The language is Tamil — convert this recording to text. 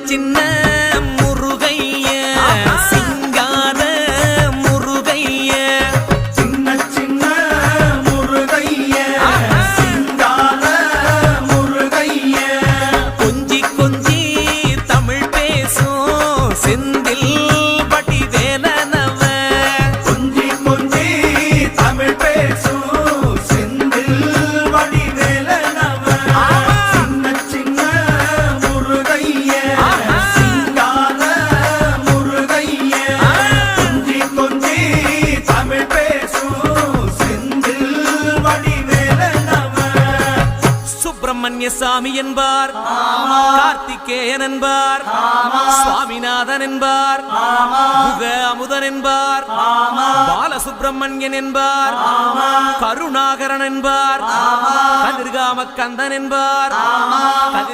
சின்ன முருகைய சிங்கார முருகைய சின்ன சின்ன முருகைய சிங்கார முருகைய கொஞ்சி கொஞ்சி தமிழ் பேசும் செந்தில் வடிவேலனவ கொஞ்சி கொஞ்சி தமிழ் பேசும் செந்தில் வடிவேலனவ சின்ன சின்ன முருகைய சிங்கார முருகைய கொஞ்சி கொஞ்சி தமிழ் பேசும் செந்தில் வடிவேலனவ சுப்பிரமணிய சாமி என்பார், கார்த்திகேயன் என்பார், சுவாமிநாதன் என்பார், முக அமுதன் என்பார், பாலசுப்பிரமணியன் என்பார், கருணாகரன் என்பார், கதிர்காம கந்தன் என்பார்.